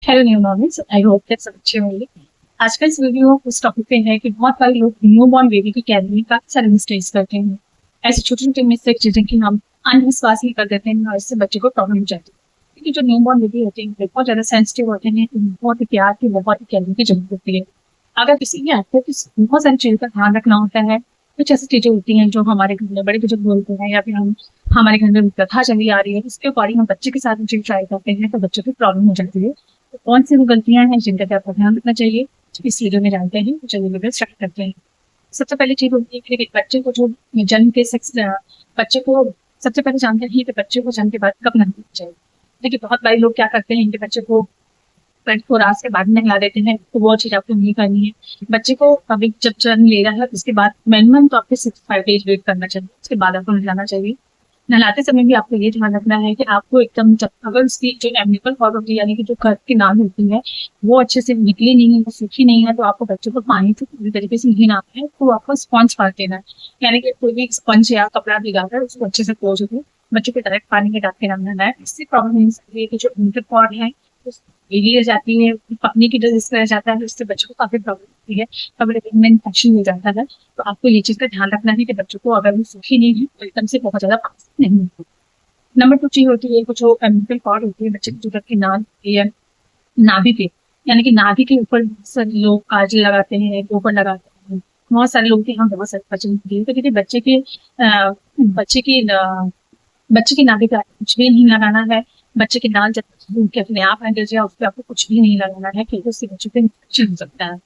Hello new mornings, I hope कि सब अच्छे होंगे। आज का इस वीडियो उस टॉपिक पे है कि बहुत सारे लोग न्यू बॉर्न बेबी की केयर में काफी सारे मिस्टेक्स करते हैं। ऐसी छोटी छोटी मिस्टेक चीजें कि हम अंधविश्वास ही कर देते हैं और इससे बच्चे को प्रॉब्लम हो जाती है। क्योंकि जो न्यू बॉर्न बेबी होते हैं वे बहुत ज्यादा सेंसिटिव होते हैं, उन्हें बहुत ही प्यार की, बहुत ही केयर की जरूरत होती है। अगर किसी भी आपको बहुत सारी चीजों का ध्यान रखना होता है। कुछ ऐसी चीजें होती हैं जो हमारे घर में बड़े बुजुर्ग बोलते हैं या फिर हम हमारे घर में प्रथा चली आ रही है, उसके अकॉर्डिंग हम बच्चे के साथ चीज ट्राई करते हैं तो बच्चों की प्रॉब्लम हो जाती है। तो कौन सी वो गलतियां हैं जिनका कि आपको ध्यान रखना चाहिए, इस वीडियो में जानते हैं। तो चलिए वीडियो स्टार्ट करते हैं। सबसे पहली चीज होती है कि बच्चे को जो जन्म के सेक्स बच्चे को सबसे पहले जानते हैं कि बच्चे को जन्म के बाद कब नहाना चाहिए। देखिए बहुत बारी लोग क्या करते हैं कि बच्चे को 24 आवर्स के बाद नहला देते हैं, तो वो चीज आपको नहीं करनी है। बच्चे को अभी जब जन्म ले रहा है उसके बाद मिनिमम तो आपको 65 डेज वेट करना चाहिए, उसके बाद आपको नहलाना चाहिए। नहलाते समय भी आपको ये ध्यान रखना है कि आपको एकदम जब अगर उसकी जो एमनिकल कॉर्ड होती है यानी कि जो गर्भ की नाल होती है वो अच्छे से निकली नहीं है, वो सूखी नहीं है, तो आपको बच्चे को पानी से पूरी तरीके से नहीं नहाना है, तो आपको स्पंज मार देना है। यानी कि कोई भी स्पंज या कपड़ा भिगाकर उसको अच्छे से पोंछ दो। बच्चों को डायरेक्ट पानी में डाल के नहाना है, इससे प्रॉब्लम नहीं सकती है कि जो एमनिकल कॉर्ड है गीली रह जाती है, पकने की वजह से रह जाता है, इससे बच्चों को काफी प्रॉब्लम होती है, कभी में इन्फेक्शन हो जाता है। तो आपको ये चीज का ध्यान रखना है कि बच्चों को अगर वो सूखी नहीं है तो एकदम से बहुत ज्यादा पानी नहीं होती। नंबर 2 चीज होती है कुछ एम्बिलिकल कॉर्ड होती है बच्चे की जो की नाक होती है, नाभि पे, यानी कि नाभि के ऊपर सारे लोग काजल लगाते हैं, ऊपर लगाते हैं। बहुत सारे लोग के यहाँ बहुत सारे बच्चे होती है, तो देखिए बच्चे की बच्चे की नाभि पे आपको कुछ भी नहीं लगाना है। बच्चे की नाक जब भूख के अपने आप गिर जाए उस पर आपको कुछ भी नहीं लगाना है, क्योंकि उससे बच्चे को इन्फेक्शन हो सकता है।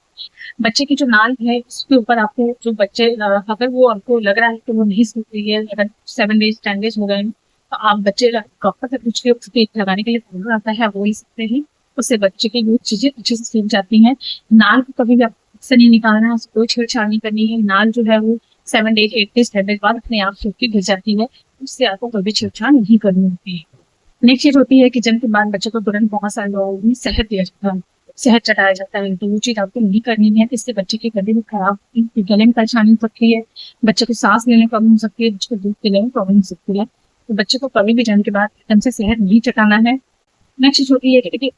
बच्चे की जो नाल है उसके ऊपर आपको जो बच्चे अगर वो आपको लग रहा है कि वो नहीं सूख रही है, अगर 7 डेज 10 डेज हो गए हैं, तो आप बच्चे डॉक्टर से पूछ के उस पे लगाने के लिए पाउडर आता है वो ही सकते हैं। उससे बच्चे की वो चीजें अच्छे से सूख जाती हैं। नाल को कभी भी आपको से नहीं निकालना है, उसको कोई छेड़छाड़ नहीं करनी है। नाल जो है वो 7 डेज 8 डेज 10 डेज बाद अपने आप सूख के गिर जाती है, उससे आपको कोई भी छेड़छाड़ नहीं करनी होती है। नेक्स्ट चीज होती है कि जन्म के बाद बच्चे को तुरंत बहुत सारे लोगों में शहद दिया जाता है, शहद चटाया जाता है, तो वो चीज आपको नहीं करनी है। इससे बच्चे की गले में खराब गले में परेशानी हो सकती है, बच्चे को सांस लेने में प्रॉब्लम हो सकती है, बच्चे को दूध पीने में प्रॉब्लम हो सकती है। तो बच्चे को कभी भी जन्म के बाद एकदम से शहद नहीं चटाना है। नेक्स्ट चीज होती है कि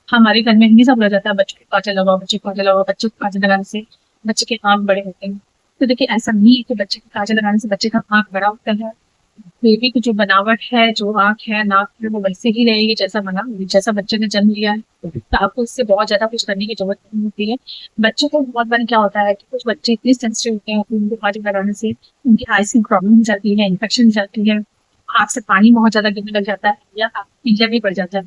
हमारे घर में हमेशा बोला जाता है बच्चों को काजल लगाओ, बच्चे को काजल लगाओ, बच्चों को काजल लगाने से बच्चे के आंख बड़े होते हैं। तो देखिए ऐसा नहीं है कि बच्चे को काजल लगाने से बच्चे का आंख बड़ा होता है। बेबी की जो बनावट है, जो आंख है, नाक है, वो वैसे ही रहेगी जैसा बना जैसा बच्चे ने जन्म लिया है। तो आपको इससे बहुत ज्यादा कुछ करने की जरूरत नहीं होती है। बच्चों को बहुत बार क्या होता है कि कुछ बच्चे इतने सेंसिटिव होते हैं कि उनको काजल लगाने से उनकी आईज की प्रॉब्लम हो जाती है, इन्फेक्शन हो जाती है, आंख से पानी बहुत ज्यादा गिरने लग जाता है या पीला भी पड़ जाता है।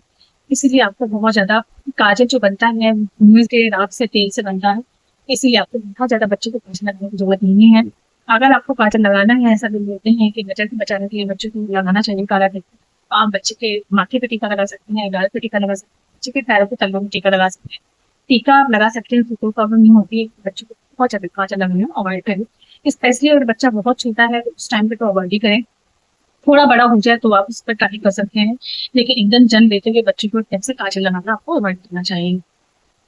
इसीलिए आपको बहुत ज्यादा काजल जो बनता है मुंह के राख से तेल से बनता है, इसीलिए आपको बहुत ज्यादा बच्चे को काजल लगाने की जरूरत नहीं है। अगर आपको काजल लगाना है, ऐसा लोग बोलते हैं कि नजर से बचाने के लिए बच्चे को लगाना चाहिए काला टीका, तो आप बच्चे के माथे पे टीका लगा सकते हैं, गाल पे टीका लगा सकते हैं, बच्चे के पैरों के तलवों में टीका लगा सकते हैं। टीका आप लगा सकते हैं तो कोई प्रॉब्लम नहीं होती है। बच्चे को बहुत ज्यादा काजल लगाना अवॉइड करें, स्पेशली अगर बच्चा बहुत छोटा है तो उस टाइम पे तो अवॉइड ही करें। थोड़ा बड़ा हो जाए तो आप उस पर ट्राई कर सकते हैं, लेकिन एकदम जन्म लेते हुए बच्चे को एकदम से काजल लगाना आपको अवॉइड करना चाहिए।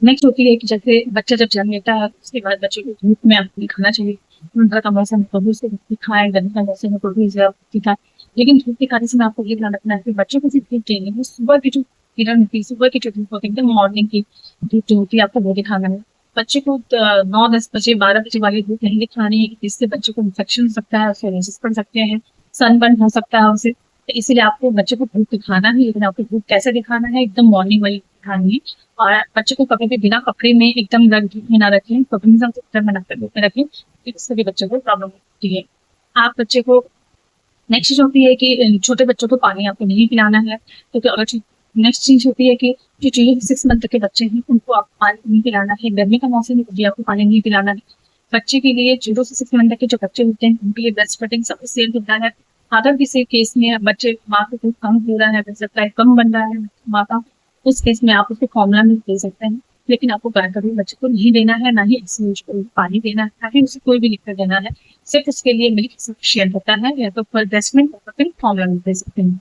नेक्स्ट होती है कि जैसे बच्चा जब जन्म लेता है उसके बाद बच्चे को धूप में आपको दिखाना चाहिए। ठंडा का मौसम है तो भी उसे धूप दिखाए, गर्मी का मौसम है तो भी उसे दिखाए, लेकिन धूप दिखाने से आपको ये ध्यान रखना है कि बच्चे को सिर्फ धूप चाहिए, वो सुबह की जो किरण होती है, सुबह की जो धूप होती है, एकदम मॉर्निंग की धूप जो होती है आपको वो दिखाना है। बच्चे को 9 10 बजे 12 बजे वाली धूप नहीं दिखानी है, इससे बच्चे को इन्फेक्शन हो सकता है, उसे रेजिस पड़ सकते हैं, सनबर्न हो सकता है उसे। तो इसीलिए आपको बच्चे को धूप दिखाना है, लेकिन आपको धूप कैसे दिखाना है, एकदम मॉर्निंग वाली दिखानी है। और बच्चे को कभी भी बिना कपड़े में एकदम धूप में ना रखें, कभी भी धूप में ना धूप में रखें, इससे भी बच्चे को प्रॉब्लम होती है। आप बच्चे को नेक्स्ट चीज होती है कि छोटे बच्चों को पानी आपको नहीं पिलाना है, क्योंकि अगर नेक्स्ट चीज होती है कि जो चीजें 6 मंथ के बच्चे हैं उनको आप पानी नहीं पिलाना है, गर्मी का मौसम है तो आपको पानी नहीं पिलाना है। बच्चे के लिए 0 से 6 मंथ के जो बच्चे होते हैं उनके लिए ब्रेस्ट फीडिंग सबसे सेफ होता है। अगर किसी केस में बच्चे माँ को दूध कम हो रहा है, सप्लाई कम बन रहा है माँ का, उस केस में आप उसको फॉर्मुला मिल्क दे सकते हैं, लेकिन आपको गाय का दूध बच्चे को नहीं देना है, ना ही इसमें पानी देना है, ना ही उसे कोई भी लिक्विड देना है। सिर्फ उसके लिए मिल्क सफिशियंट होता है, या तो फिर ब्रेस्ट मिल्क या फिर फॉर्मुला मिल्क दे सकते हैं।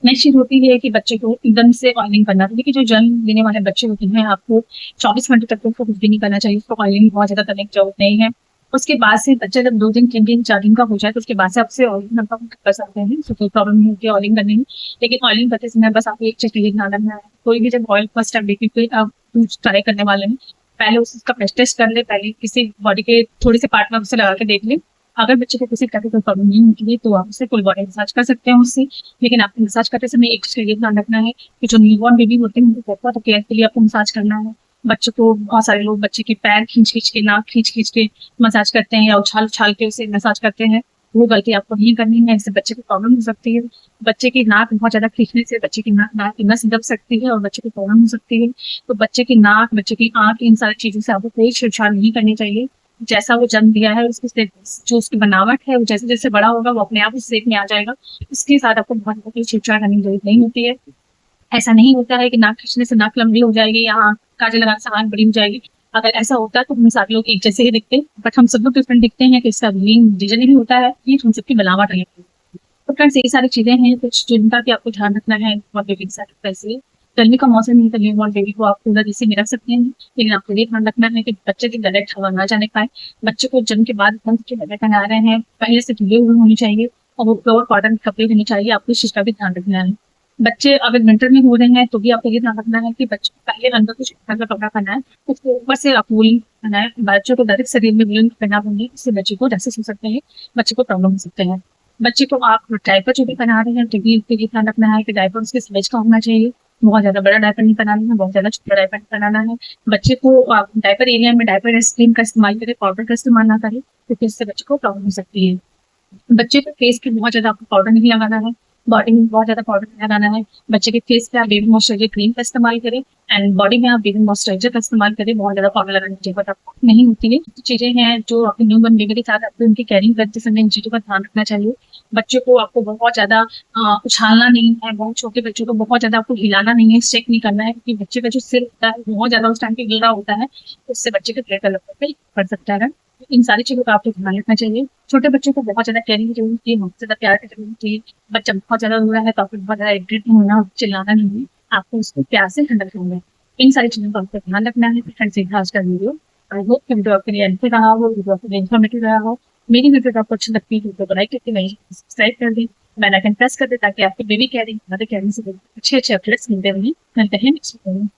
नेक्स्ट चीज होती है कि बच्चे को एकदम से ऑयलिंग करना, क्योंकि जो जन्म लेने वाले बच्चे होते हैं आपको 24 घंटे तक तो उनको कुछ भी नहीं करना चाहिए, उसको ऑयलिंग बहुत ज्यादा करने की जरूरत नहीं है। उसके बाद से बच्चा जब 2 दिन, 3 दिन, 4 दिन का हो जाए तो उसके बाद से आपसे ऑयलिंग कर सकते हैं, तो कोई प्रॉब्लम नहीं होती है ऑयलिंग करने में। लेकिन ऑयलिंग करते समय बस आपको एक चीज़ का ये ध्यान रखना है, कोई भी जब ऑयल फर्स्ट टाइम बेबी पे आप कुछ ट्राई करने वाले हैं, पहले उसका प्रेस टेस्ट कर ले, पहले किसी बॉडी के थोड़े से पार्ट में उसे लगा के देख लें। अगर बच्चे को किसी तरह की कोई प्रॉब्लम नहीं होती है तो आप उसे फुल बॉडी मसाज कर सकते हैं उससे। लेकिन आपको मसाज करते समय एक चीज़ का ये ध्यान रखना है कि जो न्यूबॉर्न बेबी होते हैं उनको बहुत केयरफुली आपको मसाज करना है। बच्चों को बहुत सारे लोग बच्चे के पैर खींच-खींच के, नाक खींच-खींच के मसाज करते हैं या उछाल-उछाल के उसे मसाज करते हैं। वो गलती आपको नहीं करनी है, इससे बच्चे को प्रॉब्लम हो सकती है। बच्चे की नाक बहुत ज़्यादा खींचने से बच्चे की नाक की नस दब सकती है और बच्चे को प्रॉब्लम हो सकती है। तो बच्चे की नाक, बच्चे की आँख, इन सारी चीज़ों से आपको कोई छेड़छाड़ नहीं करनी चाहिए। जैसा वो जन्म लिया है उसकी से जो उसकी बनावट है, वो जैसे-जैसे बड़ा होगा वो अपने आप उस शेप में आ जाएगा। उसके साथ आपको बहुत ज़्यादा कोई छेड़छाड़ करने की ज़रूरत नहीं होती है। ऐसा नहीं होता है कि नाक खींचने से नाक लंबी हो जाएगी या काजल लगाने से आँख बड़ी हो जाएगी। अगर ऐसा होता है तो हम सारे लोग एक जैसे ही दिखते हैं, बट हम सब लोग डिफरेंट दिखते हैं कि इसका मेन रीज़न यही होता है कि हम सबकी बनावट है। तो फ्रेंड्स यही सारी चीज़ें हैं कुछ जिनका कि आपको ध्यान रखना है न्यूबॉर्न बेबी के साथ। वैसे गर्मी का मौसम है तो न्यूबॉर्न बेबी को आप कूलर एसी में रख सकते हैं, लेकिन आपको ये ध्यान रखना है कि बच्चे की डायरेक्ट हवा ना जाने पाए। बच्चे को जन्म के बाद एकदम से जो कपड़े पहना रहे हैं पहले से धुले हुए होने चाहिए और वो प्योर कॉटन के कपड़े होने चाहिए। आपको इस चीज़ का भी ध्यान रखना है। बच्चे अगर विंटर में हो रहे हैं तो भी आपको ये ध्यान रखना है कि बच्चे को पहले अंदर कुछ का कपड़ा पहनाएं, उसके ऊपर से आप वूलन पहनाएं। बच्चों को डायरेक्ट शरीर में वूलन पहना देंगे, इससे बच्चे को रैशेस हो सकते हैं, बच्चे को प्रॉब्लम हो सकते हैं। बच्चे को आप डायपर जो भी पहना रहे हैं तो भी उसके लिए ध्यान रखना है कि डायपर उसके साइज का होना चाहिए। बहुत ज़्यादा बड़ा डायपर नहीं बनाना है, बहुत ज़्यादा छोटा डायपर नहीं बनाना है। बच्चे को आप डायपर एरिया में डायपर क्रीम का इस्तेमाल करें, पाउडर का इस्तेमाल ना करें, क्योंकि इससे बच्चे को प्रॉब्लम हो सकती है। बच्चे पे फेस पे बहुत ज़्यादा आपको पाउडर नहीं लगाना है, बॉडी में बहुत ज़्यादा पाउडर नहीं लगाना है। बच्चे के फेस पे आप बेबी मॉइस्चराइज़र क्रीम का इस्तेमाल करें एंड बॉडी में आप बेबी मॉइस्चराइज़र का इस्तेमाल करें। बहुत ज़्यादा पाउडर लगाने की ज़रूरत आपको नहीं होती है। तो चीज़ें हैं जो आपके न्यूबॉर्न बेबी के साथ आपको उनकी केयरिंग करते समय इन चीज़ों का ध्यान रखना चाहिए। बच्चे को आपको बहुत ज़्यादा उछालना नहीं है, बहुत छोटे बच्चों को बहुत ज़्यादा आपको हिलाना नहीं है, शेक नहीं करना है, क्योंकि बच्चे का जो सिर होता है बहुत ज़्यादा उस टाइम पे हिल रहा होता है, तो उससे बच्चे के ब्लड का लेवल पे पड़ सकता है। इन सारी चीज़ों का आपको ध्यान रखना चाहिए। छोटे बच्चों को बहुत ज़्यादा केयरिंग की ज़रूरत होती है, बहुत ज़्यादा प्यार की ज़रूरत होती है। बच्चा बहुत ज़्यादा रो रहा है तो आपको बहुत ज़्यादा इरिटेट नहीं होना, चिल्लाना नहीं है, आपको उसको प्यार से हैंडल करना है। इन सारी चीज़ों का आपको ध्यान रखना है। फ्रेंड्स, ये था आज का वीडियो। आई होप कि वीडियो आपके लिए हेल्पफुल रहा हो, वीडियो आपके लिए इन्फॉर्मेटिव रहा हो। मेरी वीडियो आपको अच्छी लगती है तो वीडियो को लाइक करके नहीं सब्सक्राइब कर दें, बेल आइकन प्रेस कर दें ताकि आपको बेबी केयरिंग, मदर केयरिंग से अच्छे-अच्छे अपडेट्स मिलते रहें। मिलते हैं नेक्स्ट वीडियो में।